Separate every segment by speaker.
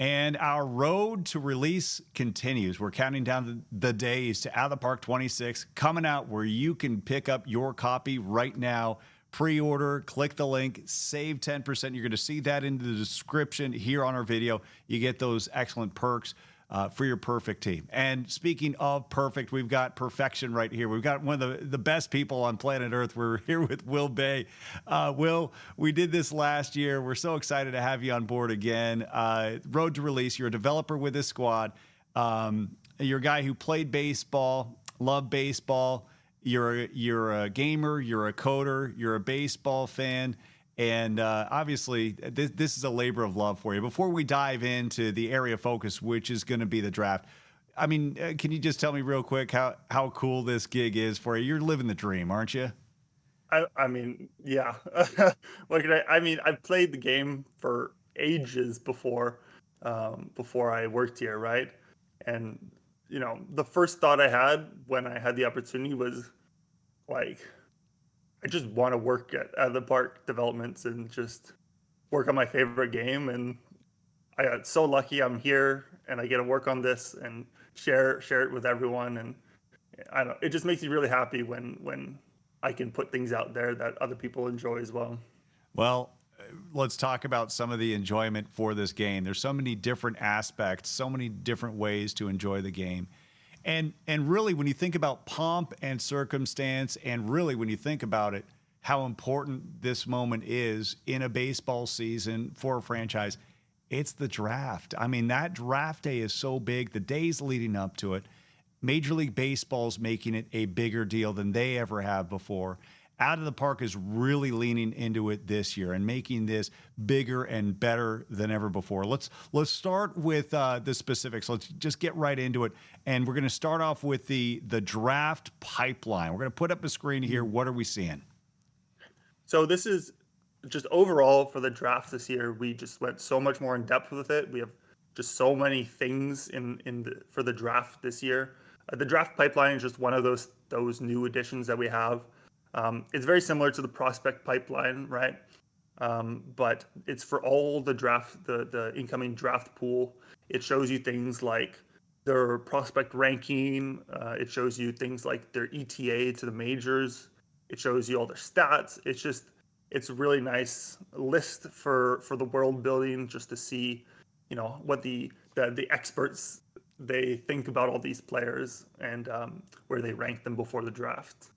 Speaker 1: And our road to release continues. We're counting down the days to Out of the Park 26 coming out, where you can pick up your copy right now. Pre-order, click the link, save 10%. You're going to see that in the description here on our video. You get those excellent perks for your perfect team. And speaking of perfect, we've got perfection right here. We've got one of the best people on planet Earth. We're here with Will Bay. Will, we did this last year. We're so excited to have you on board again. Road to release. You're a developer with this squad. You're a guy who played baseball, loved baseball. You're a gamer, you're a coder, you're a baseball fan, and obviously this is a labor of love for you. Before we dive into the area of focus, which is going to be the draft, I mean, can you just tell me real quick how cool this gig is for you? You're living the dream, aren't you?
Speaker 2: I mean, yeah. I mean, I've played the game for ages before I worked here, right? And the first thought I had when I had the opportunity was like, I just want to work at the park developments and just work on my favorite game. And I got so lucky I'm here and I get to work on this and share it with everyone. And I don't. It just makes me really happy when I can put things out there that other people enjoy as well.
Speaker 1: Well, let's talk about some of the enjoyment for this game. There's so many different aspects, so many different ways to enjoy the game. And really, when you think about pomp and circumstance, and really when you think about it, how important this moment is in a baseball season for a franchise, it's the draft. I mean, that draft day is so big, the days leading up to it. Major League Baseball's making it a bigger deal than they ever have before. Out of the Park is really leaning into it this year and making this bigger and better than ever before. Let's start with the specifics. Let's just get right into it, and we're going to start off with the draft pipeline. We're going to put up a screen here. What are we seeing?
Speaker 2: So this is just overall for the draft this year. We just went so much more in depth with it. We have just so many things for the draft this year. The draft pipeline is just one of those new additions that we have. It's very similar to the prospect pipeline, right? But it's for all the incoming draft pool. It shows you things like their prospect ranking. It shows you things like their ETA to the majors. It shows you all their stats. It's a really nice list for the world building, just to see, what the experts they think about all these players and where they rank them before the draft.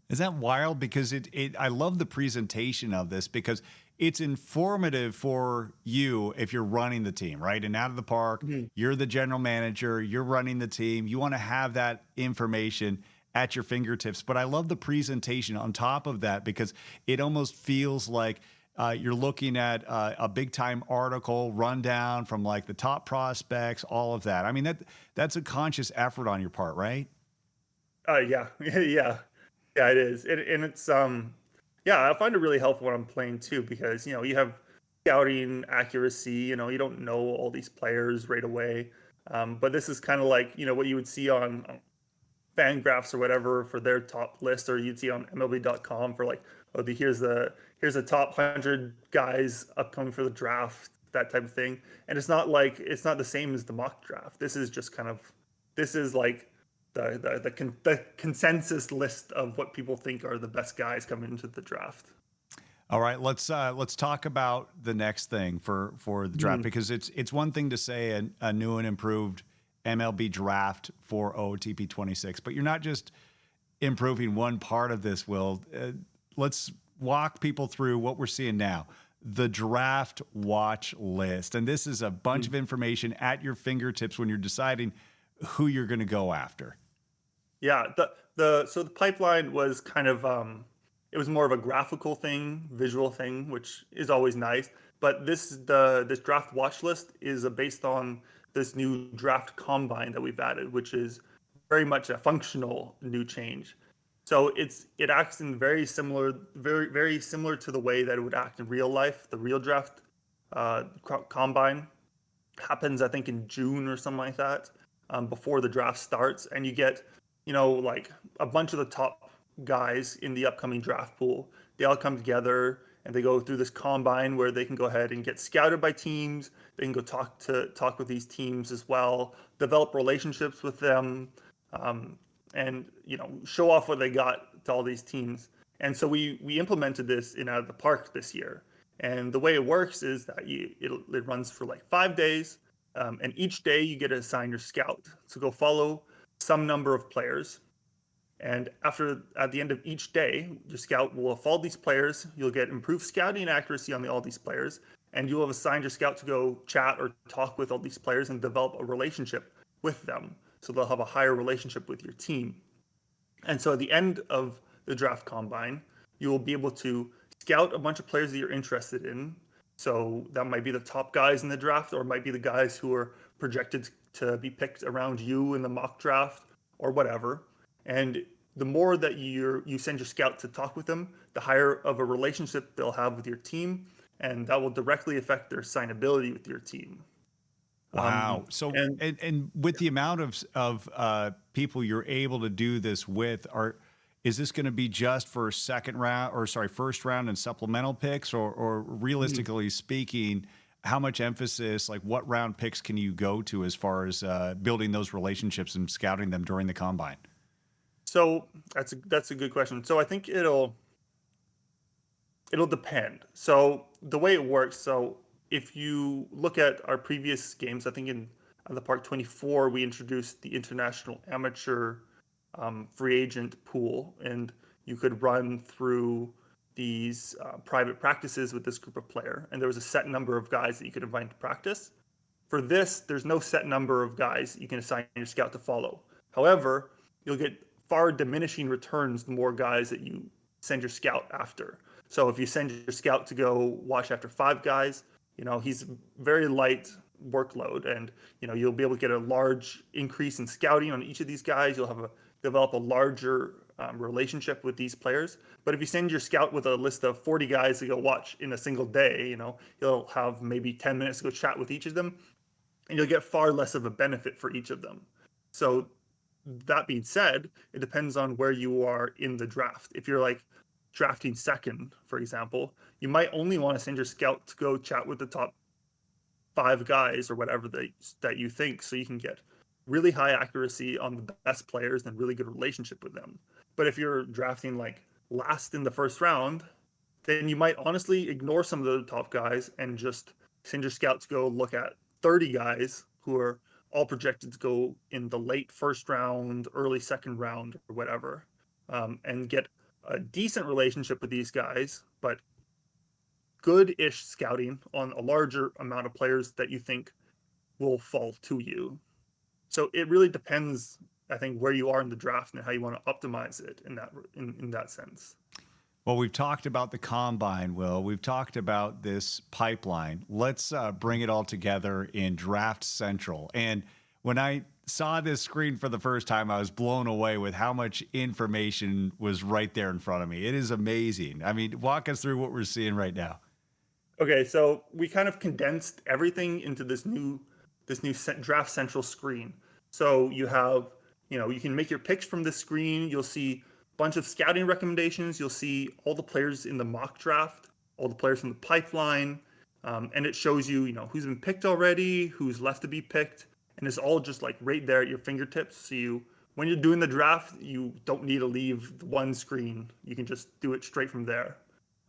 Speaker 1: Is that wild? Because I love the presentation of this because it's informative for you if you're running the team, right? And Out of the Park,
Speaker 2: Mhm.
Speaker 1: you're the general manager, you're running the team. You want to have that information at your fingertips. But I love the presentation on top of that because it almost feels like you're looking at a big time article rundown from like the top prospects, all of that. I mean, that's a conscious effort on your part, right?
Speaker 2: Yeah, yeah, yeah. It is, and it's yeah. I find it really helpful when I'm playing too because you have scouting accuracy. You don't know all these players right away, but this is kind of like what you would see on Fangraphs or whatever for their top list, or you'd see on MLB.com for like, oh, here's the top 100 guys upcoming for the draft, that type of thing. And it's not the same as the mock draft. This is like the consensus list of what people think are the best guys coming into the draft.
Speaker 1: All right, let's talk about the next thing for the draft
Speaker 2: Mhm.
Speaker 1: because it's one thing to say a new and improved MLB draft for OOTP 26, but you're not just improving one part of this. Will let's walk people through what we're seeing now. The draft watch list, and this is a bunch of information at your fingertips when you're deciding who you're going to go after.
Speaker 2: Yeah, the pipeline was kind of it was more of a graphical thing, visual thing, which is always nice. But this draft watch list is based on this new draft combine that we've added, which is very much a functional new change. So it acts in very similar to the way that it would act in real life. The real draft combine happens, I think, in June or something like that, before the draft starts, and you get, like a bunch of the top guys in the upcoming draft pool. They all come together, and they go through this combine where they can go ahead and get scouted by teams. They can go talk with these teams as well, develop relationships with them, um, and show off what they got to all these teams. And so we implemented this in Out of the Park this year. And the way it works is that it runs for like 5 days, and each day you get to assign your scout to go follow some number of players. And at the end of each day, your scout will follow these players. You'll get improved scouting accuracy on all these players, and you'll have assigned your scout to go chat or talk with all these players and develop a relationship with them. So they'll have a higher relationship with your team. And so at the end of the draft combine, you will be able to scout a bunch of players that you're interested in. So that might be the top guys in the draft, or it might be the guys who are projected to be picked around you in the mock draft, or whatever. And the more that you send your scout to talk with them, the higher of a relationship they'll have with your team, and that will directly affect their signability with your team.
Speaker 1: Wow. So,
Speaker 2: And
Speaker 1: and with the amount of people you're able to do this with, is this going to be just for second round, or sorry, first round and supplemental picks, or realistically speaking, how much emphasis, like what round picks can you go to as far as building those relationships and scouting them during the combine?
Speaker 2: so that's a good question. So I think it'll depend. So the way it works, so if you look at our previous games, I think in the Park 24, we introduced the international amateur free agent pool, and you could run through these private practices with this group of player, and there was a set number of guys that you could invite to practice. For this, there's no set number of guys you can assign your scout to follow. However, you'll get far diminishing returns the more guys that you send your scout after. So if you send your scout to go watch after 5 guys, he's very light workload, and you'll be able to get a large increase in scouting on each of these guys. You'll develop a larger relationship with these players. But if you send your scout with a list of 40 guys to go watch in a single day, you'll have maybe 10 minutes to go chat with each of them, and you'll get far less of a benefit for each of them. So that being said, it depends on where you are in the draft. If you're like drafting second, for example, you might only want to send your scout to go chat with the top 5 guys or whatever that you think, so you can get really high accuracy on the best players and really good relationship with them. But if you're drafting like last in the first round, then you might honestly ignore some of the top guys and just send your scout to go look at 30 guys who are all projected to go in the late first round, early second round, or whatever, and get a decent relationship with these guys, but good-ish scouting on a larger amount of players that you think will fall to you. So it really depends, I think, where you are in the draft and how you want to optimize it in that sense.
Speaker 1: Well, we've talked about the combine, Will. We've talked about this pipeline. Let's bring it all together in Draft Central. And when I saw this screen for the first time, I was blown away with how much information was right there in front of me. It is amazing. I mean, walk us through what we're seeing right now.
Speaker 2: Okay, so we kind of condensed everything into this new Draft Central screen. So you can make your picks from this screen. You'll see a bunch of scouting recommendations. You'll see all the players in the mock draft, all the players from the pipeline, and it shows you, who's been picked already, who's left to be picked, and it's all just like right there at your fingertips. So when you're doing the draft, you don't need to leave the one screen. You can just do it straight from there.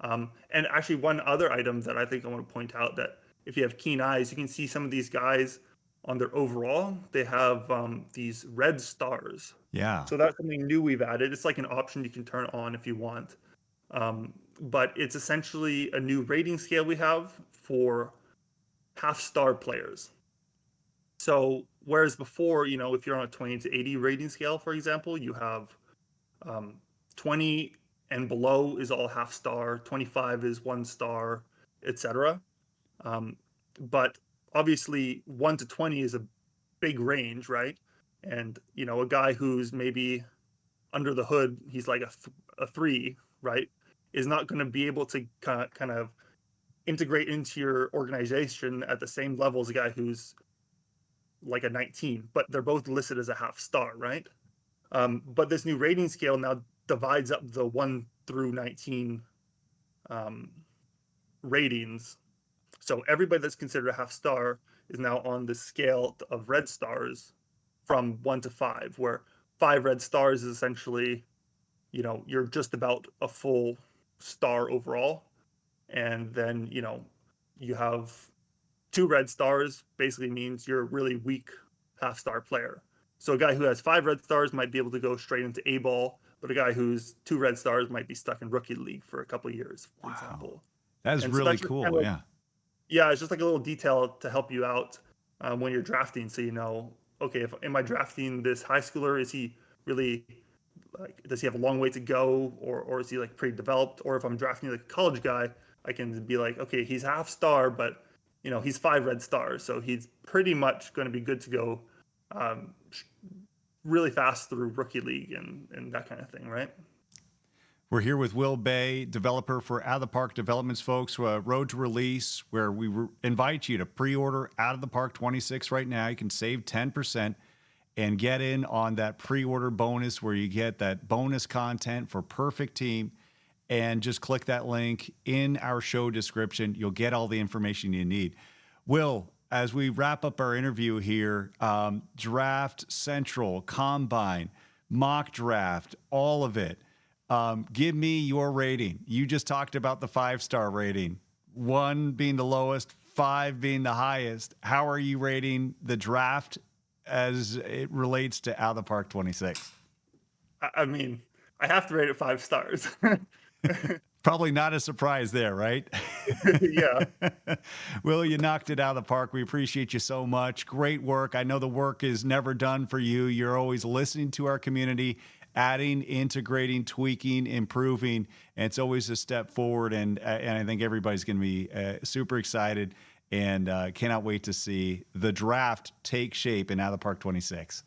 Speaker 2: And actually, one other item that I think I want to point out, that if you have keen eyes, you can see some of these guys on their overall, they have these red stars.
Speaker 1: Yeah.
Speaker 2: So that's something new we've added. It's like an option you can turn on if you want. But it's essentially a new rating scale we have for half-star players. So whereas before, if you're on a 20 to 80 rating scale, for example, you have 20 and below is all half star, 25 is 1 star, etc. But obviously 1 to 20 is a big range, right? And a guy who's maybe under the hood, he's like a 3, right, is not going to be able to kind of integrate into your organization at the same level as a guy who's like a 19, but they're both listed as a half star, right? But this new rating scale now divides up the 1 through 19 ratings. So everybody that's considered a half star is now on the scale of red stars from 1 to 5, where 5 red stars is essentially, you're just about a full star overall. And then, you have 2 red stars basically means you're a really weak half star player. So a guy who has 5 red stars might be able to go straight into A ball, but a guy who's 2 red stars might be stuck in rookie league for a couple of years, for
Speaker 1: Wow.
Speaker 2: example.
Speaker 1: That is
Speaker 2: And so
Speaker 1: really
Speaker 2: that's just kind
Speaker 1: cool.
Speaker 2: of,
Speaker 1: Yeah.
Speaker 2: yeah, it's just like a little detail to help you out when you're drafting. So okay, if am I drafting this high schooler? Is he really like? Does he have a long way to go, or is he like pretty developed? Or if I'm drafting like a college guy, I can be like, okay, he's half star, but he's 5 red stars, so he's pretty much going to be good to go um, really fast through rookie league and that kind of thing, right?
Speaker 1: We're here with Will Bay, developer for Out of the Park Developments, folks. Road to Release, where we invite you to pre-order Out of the Park 26 right now. You can save 10% and get in on that pre-order bonus where you get that bonus content for Perfect Team. And just click that link in our show description. You'll get all the information you need. Will, as we wrap up our interview here, Draft Central, Combine, mock draft, all of it. Give me your rating. You just talked about the 5-star rating, 1 being the lowest, 5 being the highest. How are you rating the draft as it relates to Out of the Park 26?
Speaker 2: I mean, I have to rate it 5 stars.
Speaker 1: Probably not a surprise there, right?
Speaker 2: Yeah.
Speaker 1: Will, you knocked it out of the park. We appreciate you so much. Great work. I know the work is never done for you. You're always listening to our community, adding, integrating, tweaking, improving, and it's always a step forward. And I think everybody's going to be super excited and cannot wait to see the draft take shape in Out of the Park 26.